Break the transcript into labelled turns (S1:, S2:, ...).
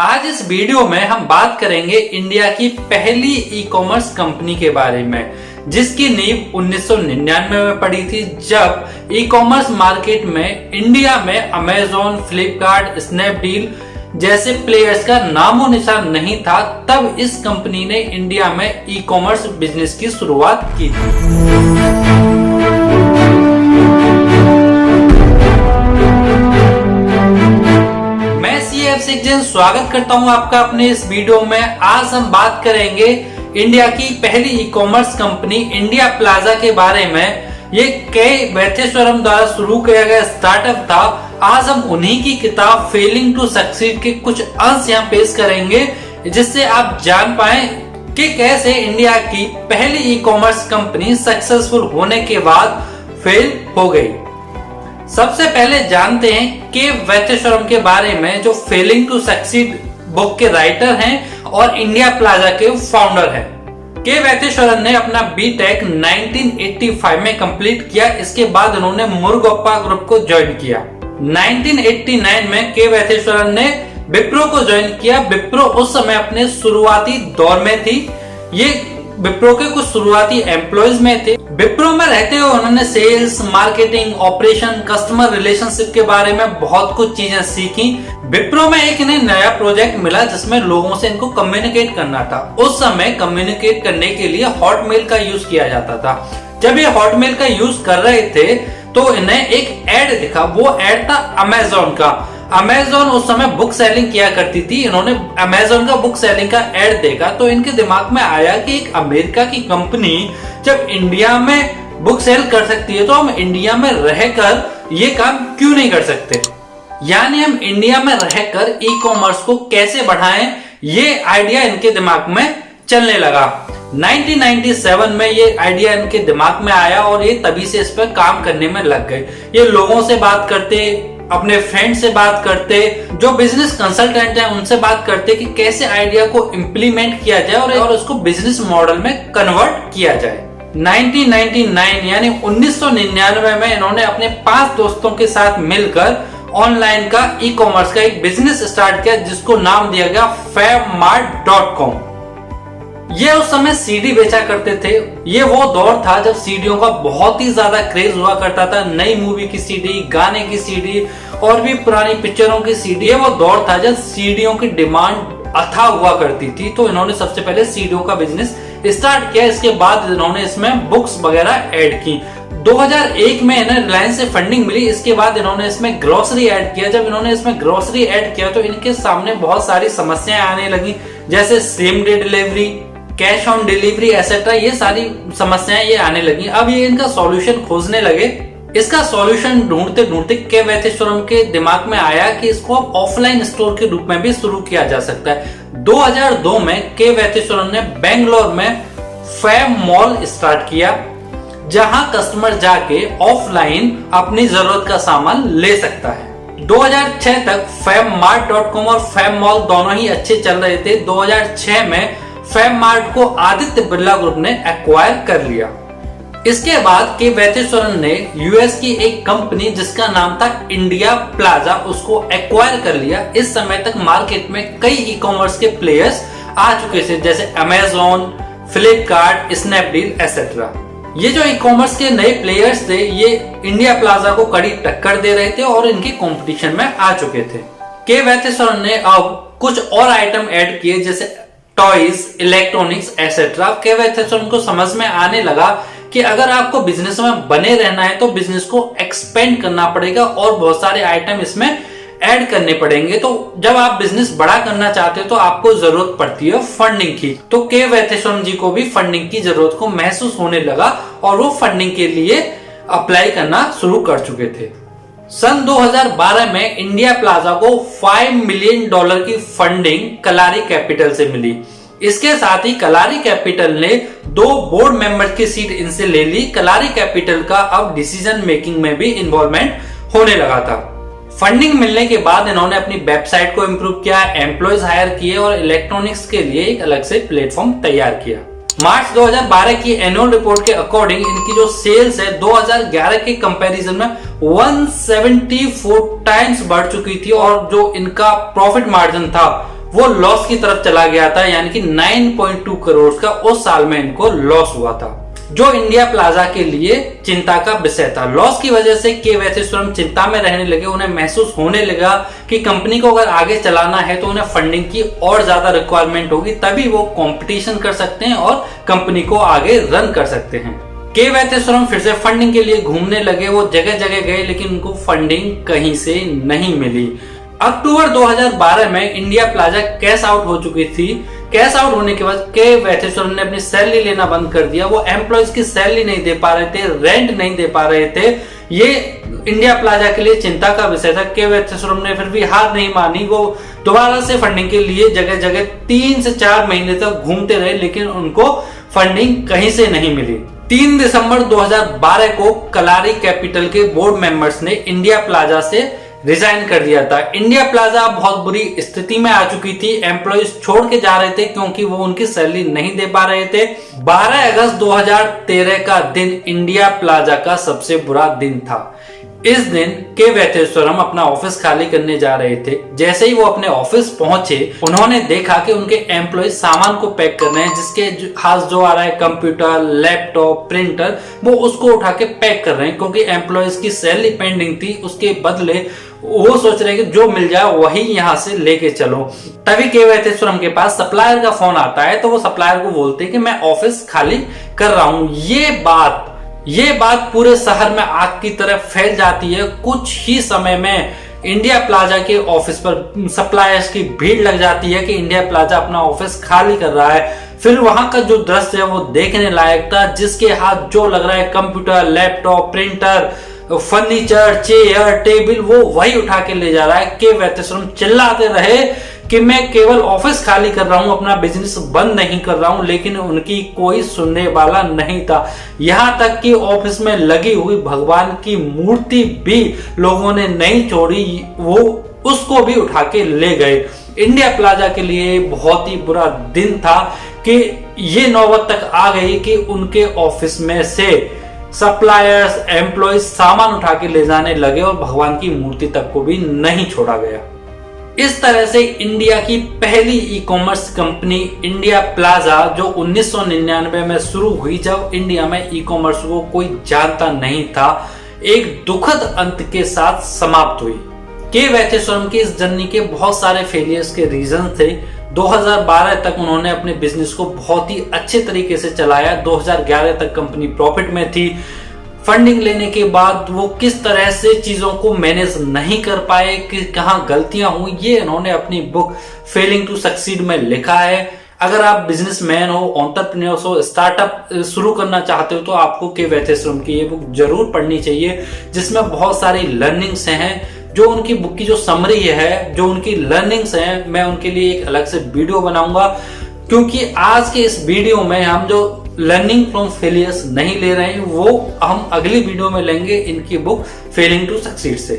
S1: आज इस वीडियो में हम बात करेंगे इंडिया की पहली ई कॉमर्स कंपनी के बारे में, जिसकी नींव 1999 में पड़ी थी, जब ई कॉमर्स मार्केट में इंडिया में अमेजोन, फ्लिपकार्ट, स्नैपडील जैसे प्लेयर्स का नामो निशान नहीं था। तब इस कंपनी ने इंडिया में ई कॉमर्स बिजनेस की शुरुआत की थी। स्वागत करता हूं आपका अपने इस वीडियो में। आज हम बात करेंगे इंडिया की पहली e commerce company India plaza के बारे में। ये के वैथेश्वरम द्वारा शुरू किया गया स्टार्टअप था। आज हम उन्हीं की किताब फेलिंग टू सक्सीड के कुछ अंश यहाँ पेश करेंगे, जिससे आप जान पाए कि कैसे इंडिया की पहली ई कॉमर्स कंपनी सक्सेसफुल होने के बाद फेल हो गई। सबसे पहले जानते हैं के वैथेश्वरम के बारे में, जो फेलिंग टू सक्सीड बुक के राइटर हैं और इंडिया प्लाजा के फाउंडर हैं। के वैथेश्वरन ने अपना बीटेक 1985 में कंप्लीट किया। इसके बाद उन्होंने मुरुगप्पा ग्रुप को ज्वाइन किया। 1989 में के वैथेश्वरन ने विप्रो को ज्वाइन किया। विप्रो उस समय अपने शुरुआती दौर में थी। ये विप्रो के कुछ शुरुआती एम्प्लॉयज में थे। विप्रो में रहते हुए उन्होंने sales, marketing, operation, customer relationship के बारे में बहुत कुछ चीजें सीखी। विप्रो में एक इन्हें नया प्रोजेक्ट मिला जिसमें लोगों से इनको कम्युनिकेट करना था। उस समय कम्युनिकेट करने के लिए हॉटमेल का यूज किया जाता था। जब ये हॉटमेल का यूज कर रहे थे तो इन्हें एक एड दिखा। वो एड था अमेजोन का। अमेजोन उस समय बुक सेलिंग किया करती थी। इन्होंने अमेजोन का बुक सेलिंग का एड देखा तो इनके दिमाग में आया कि एक अमेरिका की कंपनी जब इंडिया में बुक सेल कर सकती है तो हम इंडिया में रहकर ये काम क्यों नहीं कर सकते। यानी हम इंडिया में रहकर ई कॉमर्स को कैसे बढ़ाएं, ये आइडिया इनके दिमाग में चलने लगा। 1997 में ये आइडिया इनके दिमाग में आया और ये तभी से इस पर काम करने में लग गए। ये लोगों से बात करते, अपने फ्रेंड से बात करते, जो बिजनेस कंसल्टेंट हैं उनसे बात करते कि कैसे आइडिया को इम्प्लीमेंट किया जाए और उसको बिजनेस मॉडल में कन्वर्ट किया जाए। 1999 यानी 1999 में इन्होंने अपने 5 दोस्तों के साथ मिलकर ऑनलाइन का ई कॉमर्स का एक बिजनेस स्टार्ट किया, जिसको नाम दिया गया fabmart.com। ये उस समय सीडी बेचा करते थे। ये वो दौर था जब सीडीओ का बहुत ही ज्यादा क्रेज हुआ करता था। नई मूवी की सीडी, गाने की सीडी और भी पुरानी पिक्चरों की सीडी। ये वो दौर था जब सीडीओ की डिमांड अथाह हुआ करती थी। तो इन्होंने सबसे पहले सीडीओ का बिजनेस स्टार्ट किया। इसके बाद इन्होंने इसमें बुक्स वगैरह ऐड की। 2001 में इन्हें रिलायंस से फंडिंग मिली। इसके बाद इन्होंने इसमें ग्रोसरी ऐड किया। जब इन्होंने इसमें ग्रोसरी ऐड किया तो इनके सामने बहुत सारी समस्याएं आने लगी, जैसे same day delivery, cash on delivery etcetera. ये सारी समस्याएं ये आने लगी। अब ये इनका सॉल्यूशन खोजने लगे। इसका सॉल्यूशन ढूंढते ढूंढते के वैथेश्वरम के दिमाग में आया कि इसको अब ऑफलाइन स्टोर के रूप में भी शुरू किया जा सकता है। 2002 में के वैथेश्वरम ने बेंगलोर में फैब मॉल स्टार्ट किया, जहां कस्टमर जाके ऑफलाइन अपनी जरूरत का सामान ले सकता है। 2006 तक fabmart.com और फैब मॉल दोनों ही अच्छे चल रहे थे। 2006 में फैबमार्ट को आदित्य बिरला ग्रुप ने एक्वायर कर लिया। इसके बाद के वैथेश्वरन ने यूएस की एक कंपनी जिसका नाम था इंडिया प्लाजा, उसको एक्वायर कर लिया। इस समय तक मार्केट में कई ई कॉमर्स के प्लेयर्स आ चुके थे, जैसे अमेजोन, फ्लिपकार्ट, स्नैपडील एसेट्रा। ये जो ई कॉमर्स के नए प्लेयर्स थे ये इंडिया प्लाजा को कड़ी टक्कर दे रहे थे और इनके कंपटीशन में आ चुके थे। के वैथेश्वरन ने अब कुछ और आइटम ऐड किए, जैसे टॉयज, इलेक्ट्रॉनिक्स एसेट्रा। के वैथेश्वरन को समझ में आने लगा कि अगर आपको बिजनेस में बने रहना है तो बिजनेस को एक्सपेंड करना पड़ेगा और बहुत सारे आइटम इसमें ऐड करने पड़ेंगे। तो जब आप बिजनेस बड़ा करना चाहते हो तो आपको जरूरत पड़ती है फंडिंग की। तो के वैथेश्वरन जी को भी फंडिंग की जरूरत को महसूस होने लगा और वो फंडिंग के लिए अप्लाई करना शुरू कर चुके थे। सन 2012 में इंडिया प्लाजा को $5 मिलियन की फंडिंग कलारी कैपिटल से मिली। इसके साथ ही कलारी कैपिटल ने 2 बोर्ड मेंबर की सीट इनसे ले ली। कलारी कैपिटल का अब डिसीजन मेकिंग में भी इन्वॉल्वमेंट होने लगा था। फंडिंग मिलने के बाद इन्होंने अपनी वेबसाइट को इंप्रूव किया, एम्प्लॉयज हायर किए और इलेक्ट्रॉनिक्स के लिए एक अलग से प्लेटफॉर्म तैयार किया। मार्च 2012 की एनुअल रिपोर्ट के अकॉर्डिंग इनकी जो सेल्स है 2011 के कंपैरिजन में 174 टाइम्स बढ़ चुकी थी और जो इनका प्रॉफिट मार्जिन था वो लॉस की तरफ चला गया था, यानी कि 9.2 करोड़ का उस साल में इनको लॉस हुआ था, जो इंडिया प्लाजा के लिए चिंता का विषय था। लॉस की वजह से के वैथेश्वरम चिंता में रहने लगे। उन्हें महसूस होने लगा कि कंपनी को अगर आगे चलाना है तो उन्हें फंडिंग की और ज्यादा रिक्वायरमेंट होगी, तभी वो कंपटीशन कर सकते हैं और कंपनी को आगे रन कर सकते हैं। के वैथेश्वरम फिर से फंडिंग के लिए घूमने लगे। वो जगह जगह गए लेकिन उनको फंडिंग कहीं से नहीं मिली। अक्टूबर 2012 में इंडिया प्लाजा कैश आउट हो चुकी थी। कैश आउट होने के बाद के वैथेश्वरम ने अपनी सैलरी लेना बंद कर दिया। वो एम्प्लॉयज की सैलरी नहीं दे पा रहे थे, रेंट नहीं दे पा रहे थे। ये इंडिया प्लाजा के लिए चिंता का विषय था। के वैथेश्वरम ने फिर भी हार नहीं मानी। वो दोबारा से फंडिंग के लिए जगह जगह 3 से 4 महीने तक घूमते रहे, लेकिन उनको फंडिंग कहीं से नहीं मिली। 3 दिसंबर 2012 को कलारी कैपिटल के बोर्ड मेंबर्स ने इंडिया प्लाजा से रिजाइन कर दिया था। इंडिया प्लाजा बहुत बुरी स्थिति में आ चुकी थी। एम्प्लॉयज छोड़ के जा रहे थे क्योंकि वो उनकी सैलरी नहीं दे पा रहे थे। 12 अगस्त 2013 का दिन इंडिया प्लाजा का सबसे बुरा दिन था। इस दिन के वैथेश्वरम अपना ऑफिस खाली करने जा रहे थे। जैसे ही वो अपने ऑफिस पहुंचे, उन्होंने देखा कि उनके एम्प्लॉय सामान को पैक कर रहे हैं, जिसके हाथ जो आ रहा है कंप्यूटर, लैपटॉप, प्रिंटर, वो उसको उठा के पैक कर रहे हैं क्योंकि एम्प्लॉयज की सैलरी पेंडिंग थी। उसके बदले वो सोच रहे हैं कि जो मिल जाए वही यहां से लेके चलो। तभी के वैथेश्वरम के पास सप्लायर का फोन आता है, तो वो सप्लायर को बोलते हैं कि मैं ऑफिस खाली कर रहा हूं। ये बात पूरे शहर में आग की तरह फैल जाती है। कुछ ही समय में इंडिया प्लाजा के ऑफिस पर सप्लायर्स की भीड़ लग जाती है कि इंडिया प्लाजा अपना ऑफिस खाली कर रहा है। फिर वहां का जो दृश्य है वो देखने लायक था। जिसके हाथ जो लग रहा है computer, laptop, printer, furniture, chair, table, वो वही उठा के ले जा रहा है। के वैथेश्वरम चिल्लाते रहे कि मैं केवल ऑफिस खाली कर रहा हूं, अपना बिजनेस बंद नहीं कर रहा हूं, लेकिन उनकी कोई सुनने वाला नहीं था। यहां तक कि ऑफिस में लगी हुई भगवान की मूर्ति भी लोगों ने नहीं छोड़ी, वो उसको भी उठा के ले गए। इंडिया प्लाजा के लिए बहुत ही बुरा दिन था कि ये नौबत तक आ गई कि उनके ऑफिस में से सप्लायर्स, एम्प्लॉयज सामान उठा के ले जाने लगे और भगवान की मूर्ति तक को भी नहीं छोड़ा गया। इस तरह से इंडिया की पहली e commerce company India plaza, जो 1999 में शुरू हुई, जब इंडिया में ई कॉमर्स को कोई जानता नहीं था, एक दुखद अंत के साथ समाप्त हुई। के वैथेश्वरम की इस जर्नी के बहुत सारे फेलियर्स के रीजन थे। 2012 तक उन्होंने अपने बिजनेस को बहुत ही अच्छे तरीके से चलाया। 2011 तक कंपनी प्रॉफिट में थी। फंडिंग लेने के बाद वो किस तरह से चीजों को मैनेज नहीं कर पाए, कि कहां गलतियां हुई, ये इन्होंने अपनी बुक फेलिंग टू सक्सीड में लिखा है। अगर आप बिजनेसमैन हो, एंटरप्रेन्योर्स हो, स्टार्टअप शुरू करना चाहते हो, तो आपको के वैथेश्वरम की ये बुक जरूर पढ़नी चाहिए, जिसमें बहुत सारी लर्निंग्स हैं। जो उनकी बुक की जो समरी है, जो उनकी लर्निंग्स हैं, मैं उनके लिए एक अलग से वीडियो बनाऊंगा, क्योंकि आज के इस वीडियो में हम जो लर्निंग फ्रॉम फेलियर्स नहीं ले रहे हैं, वो हम अगली वीडियो में लेंगे इनकी बुक फेलिंग टू सक्सीड से।